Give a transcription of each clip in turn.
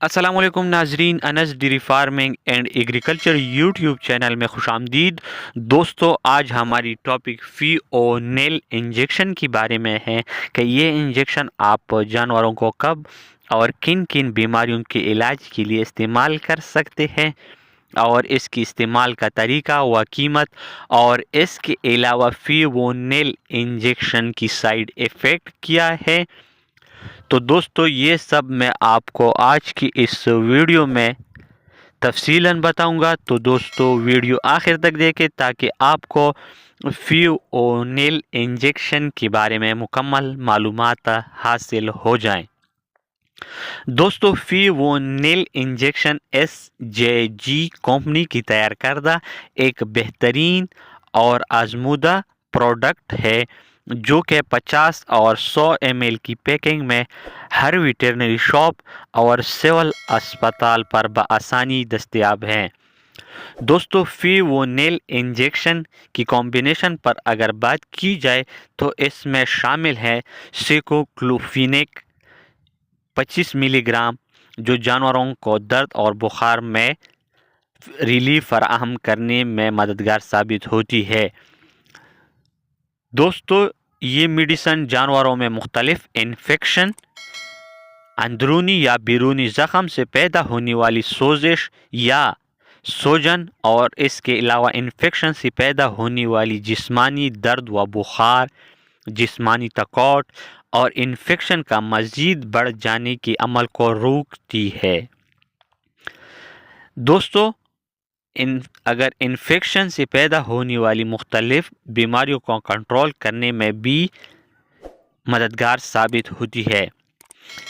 السلام علیکم ناظرین، Anas dairy farming and agriculture YouTube channel میں خوش آمدید۔ دوستو، آج ہماری ٹاپک فی او نیل انجیکشن کے بارے میں ہے کہ یہ انجیکشن آپ جانوروں کو کب اور کن کن بیماریوں کے علاج کے لیے استعمال کر سکتے ہیں، اور اس کی استعمال کا طریقہ و قیمت، اور اس کے علاوہ فی او نیل انجیکشن کی سائیڈ ایفیکٹ کیا ہے۔ تو دوستو، یہ سب میں آپ کو آج کی اس ویڈیو میں تفصیلاً بتاؤں گا، تو دوستو ویڈیو آخر تک دیکھیں تاکہ آپ کو فی او نیل انجیکشن کے بارے میں مکمل معلومات حاصل ہو جائیں۔ دوستو، فی او نیل انجیکشن SJG کمپنی کی تیار کردہ ایک بہترین اور آزمودہ پروڈکٹ ہے جو کہ 50 اور 100 ml کی پیکنگ میں ہر ویٹرنری شاپ اور سول اسپتال پر بآسانی دستیاب ہیں۔ دوستو، فی او نیل انجیکشن کی کمبینیشن پر اگر بات کی جائے تو اس میں شامل ہے سیکوکلوفینیک 25 ملی گرام، جو جانوروں کو درد اور بخار میں ریلیف فراہم کرنے میں مددگار ثابت ہوتی ہے۔ دوستو، یہ میڈیسن جانوروں میں مختلف انفیکشن، اندرونی یا بیرونی زخم سے پیدا ہونے والی سوزش یا سوجن، اور اس کے علاوہ انفیکشن سے پیدا ہونے والی جسمانی درد و بخار، جسمانی تھکاوٹ اور انفیکشن کا مزید بڑھ جانے کے عمل کو روکتی ہے۔ دوستو، اگر انفیکشن سے پیدا ہونے والی مختلف بیماریوں کو کنٹرول کرنے میں بھی مددگار ثابت ہوتی ہے۔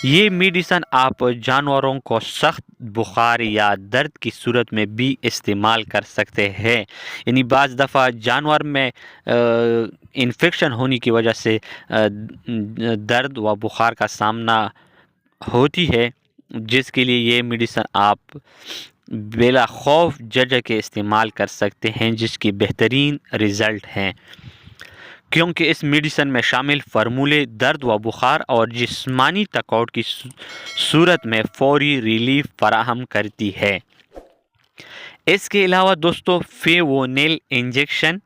یہ میڈیسن آپ جانوروں کو سخت بخار یا درد کی صورت میں بھی استعمال کر سکتے ہیں، یعنی بعض دفعہ جانور میں انفیکشن ہونے کی وجہ سے درد و بخار کا سامنا ہوتی ہے، جس کے لیے یہ میڈیسن آپ بلا خوف جج کے استعمال کر سکتے ہیں، جس کی بہترین رزلٹ ہیں، کیونکہ اس میڈیسن میں شامل فارمولے درد و بخار اور جسمانی تھکاوٹ کی صورت میں فوری ریلیف فراہم کرتی ہے۔ اس کے علاوہ دوستو، فی او نیل انجیکشن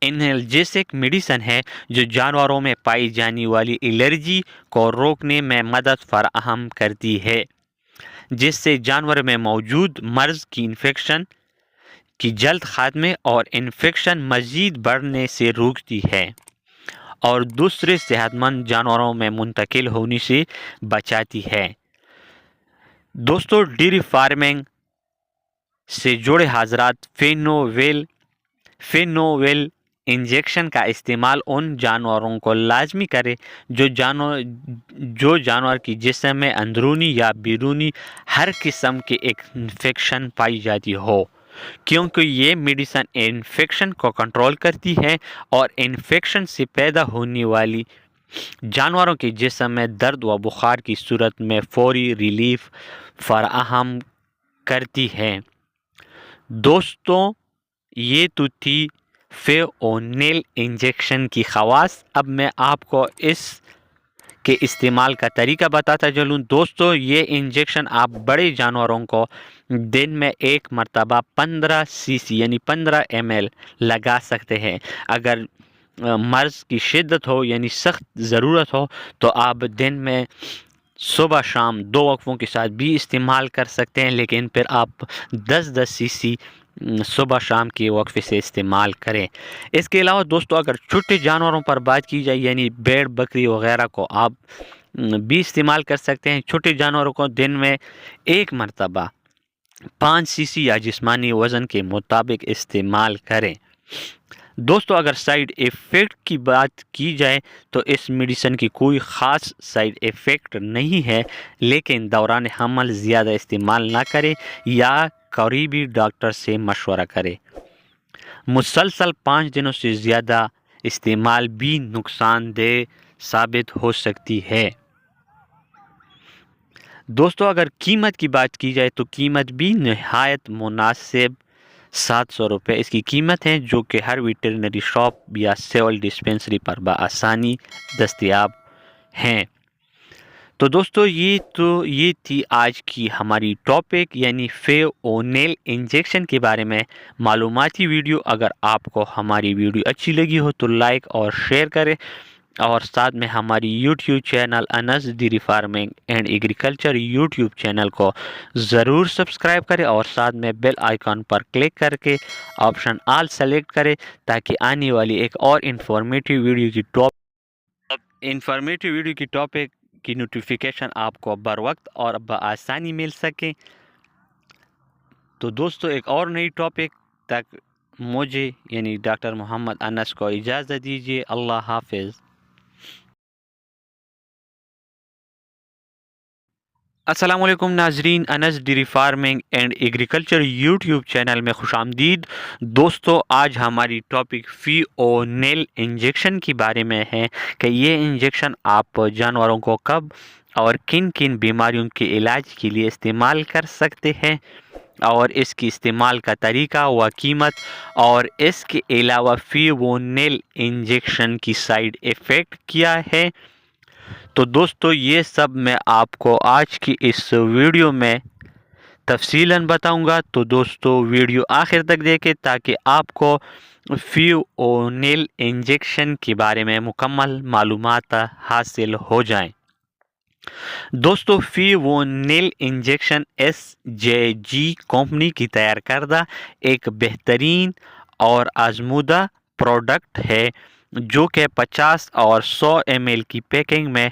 انالجیسک میڈیسن ہے جو جانوروں میں پائی جانے والی الرجی کو روکنے میں مدد فراہم کرتی ہے، جس سے جانور میں موجود مرض کی انفیکشن کی جلد خاتمے اور انفیکشن مزید بڑھنے سے روکتی ہے، اور دوسرے صحت مند جانوروں میں منتقل ہونے سے بچاتی ہے۔ دوستو، ڈیری فارمنگ سے جڑے حضرات فینوویل انجیکشن کا استعمال ان جانوروں کو لازمی کرے جو جانور کی جسم میں اندرونی یا بیرونی ہر قسم کی ایک انفیکشن پائی جاتی ہو، کیونکہ یہ میڈیسن انفیکشن کو کنٹرول کرتی ہے اور انفیکشن سے پیدا ہونے والی جانوروں کے جسم میں درد و بخار کی صورت میں فوری ریلیف فراہم کرتی ہے۔ دوستوں، یہ تو تھی فی او نیل انجیکشن کی خواص۔ اب میں آپ کو اس کے استعمال کا طریقہ بتاتا چلوں۔ دوستو، یہ انجیکشن آپ بڑے جانوروں کو دن میں ایک مرتبہ 15 cc یعنی 15 ml لگا سکتے ہیں۔ اگر مرض کی شدت ہو یعنی سخت ضرورت ہو تو آپ دن میں صبح شام 2 وقفوں کے ساتھ بھی استعمال کر سکتے ہیں، لیکن پھر آپ 10 cc صبح شام کے وقفے سے استعمال کریں۔ اس کے علاوہ دوستو، اگر چھوٹے جانوروں پر بات کی جائے یعنی بھیڑ بکری وغیرہ کو آپ بھی استعمال کر سکتے ہیں۔ چھوٹے جانوروں کو دن میں ایک مرتبہ 5 cc یا جسمانی وزن کے مطابق استعمال کریں۔ دوستو، اگر سائیڈ ایفیکٹ کی بات کی جائے تو اس میڈیسن کی کوئی خاص سائیڈ ایفیکٹ نہیں ہے، لیکن دوران حمل زیادہ استعمال نہ کریں یا قریبی ڈاکٹر سے مشورہ کریں۔ مسلسل 5 دنوں سے زیادہ استعمال بھی نقصان دہ ثابت ہو سکتی ہے۔ دوستو، اگر قیمت کی بات کی جائے تو قیمت بھی نہایت مناسب 700 روپے اس کی قیمت ہے، جو کہ ہر ویٹرنری شاپ یا سیول ڈسپنسری پر بآسانی دستیاب ہیں۔ تو دوستو یہ تھی آج کی ہماری ٹاپک، یعنی فیونیل انجیکشن کے بارے میں معلوماتی ویڈیو۔ اگر آپ کو ہماری ویڈیو اچھی لگی ہو تو لائک اور شیئر کریں، اور ساتھ میں ہماری YouTube channel Anas dairy farming and agriculture YouTube channel کو ضرور سبسکرائب کریں، اور ساتھ میں بیل آئیکن پر کلک کر کے آپشن آل سلیکٹ کریں، تاکہ آنے والی ایک اور انفارمیٹیو ویڈیو کی ٹاپک کی نوٹیفیکیشن آپ کو بر وقت اور بآسانی مل سکے۔ تو دوستو ایک اور نئی ٹاپک تک مجھے یعنی ڈاکٹر محمد انس کو اجازت دیجیے۔ اللہ حافظ۔ السلام علیکم ناظرین، Anas dairy farming and agriculture YouTube channel میں خوش آمدید۔ دوستو آج ہماری ٹاپک فیونیل انجیکشن کے بارے میں ہے کہ یہ انجیکشن آپ جانوروں کو کب اور کن کن بیماریوں کے علاج کے لیے استعمال کر سکتے ہیں، اور اس کی استعمال کا طریقہ و قیمت، اور اس کے علاوہ فیونیل انجیکشن کی سائیڈ ایفیکٹ کیا ہے۔ تو دوستو یہ سب میں آپ کو آج کی اس ویڈیو میں تفصیلاً بتاؤں گا، تو دوستو ویڈیو آخر تک دیکھیں تاکہ آپ کو فیونیل انجیکشن کے بارے میں مکمل معلومات حاصل ہو جائیں۔ دوستو فیونیل انجیکشن SJG کمپنی کی تیار کردہ ایک بہترین اور آزمودہ پروڈکٹ ہے، جو کہ 50 اور 100 ml کی پیکنگ میں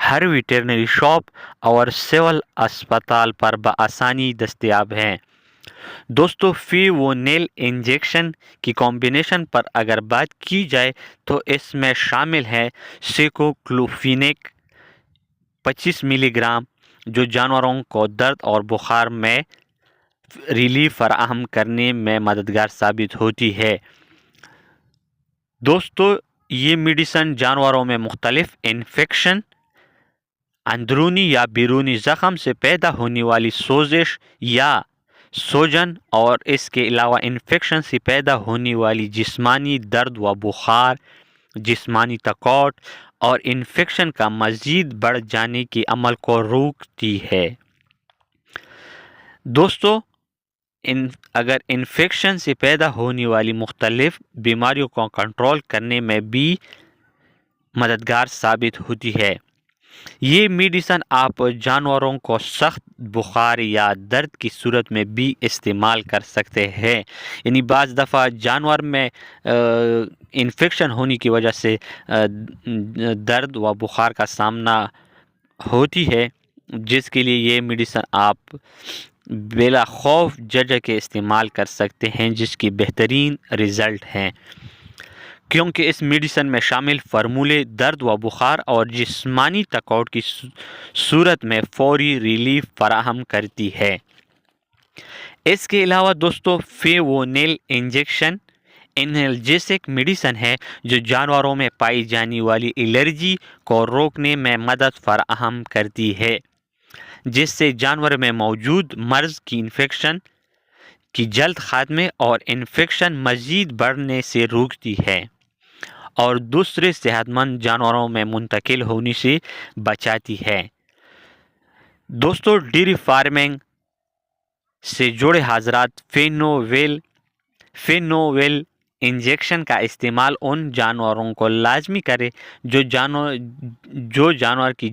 ہر ویٹرنری شاپ اور سول اسپتال پر بآسانی دستیاب ہیں۔ دوستو فیونیل انجیکشن کی کمبینیشن پر اگر بات کی جائے تو اس میں شامل ہے سیکوکلوفینیک 25 ملی گرام، جو جانوروں کو درد اور بخار میں ریلیف فراہم کرنے میں مددگار ثابت ہوتی ہے۔ دوستو یہ میڈیسن جانوروں میں مختلف انفیکشن، اندرونی یا بیرونی زخم سے پیدا ہونے والی سوزش یا سوجن، اور اس کے علاوہ انفیکشن سے پیدا ہونے والی جسمانی درد و بخار، جسمانی تھکاوٹ اور انفیکشن کا مزید بڑھ جانے کے عمل کو روکتی ہے۔ دوستو اگر انفیکشن سے پیدا ہونے والی مختلف بیماریوں کو کنٹرول کرنے میں بھی مددگار ثابت ہوتی ہے۔ یہ میڈیسن آپ جانوروں کو سخت بخار یا درد کی صورت میں بھی استعمال کر سکتے ہیں، یعنی بعض دفعہ جانور میں انفیکشن ہونے کی وجہ سے درد و بخار کا سامنا ہوتی ہے، جس کے لیے یہ میڈیسن آپ بلا خوف جھجک کے استعمال کر سکتے ہیں، جس کی بہترین رزلٹ ہیں، کیونکہ اس میڈیسن میں شامل فارمولے درد و بخار اور جسمانی تھکاوٹ کی صورت میں فوری ریلیف فراہم کرتی ہے۔ اس کے علاوہ دوستو فیونیل انجیکشن انالجیسک میڈیسن ہے، جو جانوروں میں پائی جانے والی الرجی کو روکنے میں مدد فراہم کرتی ہے، جس سے جانور میں موجود مرض کی انفیکشن کی جلد خاتمے اور انفیکشن مزید بڑھنے سے روکتی ہے، اور دوسرے صحت مند جانوروں میں منتقل ہونے سے بچاتی ہے۔ دوستو ڈیری فارمنگ سے جڑے حضرات فینوویل انجیکشن کا استعمال ان جانوروں کو لازمی کرے جو جانور کی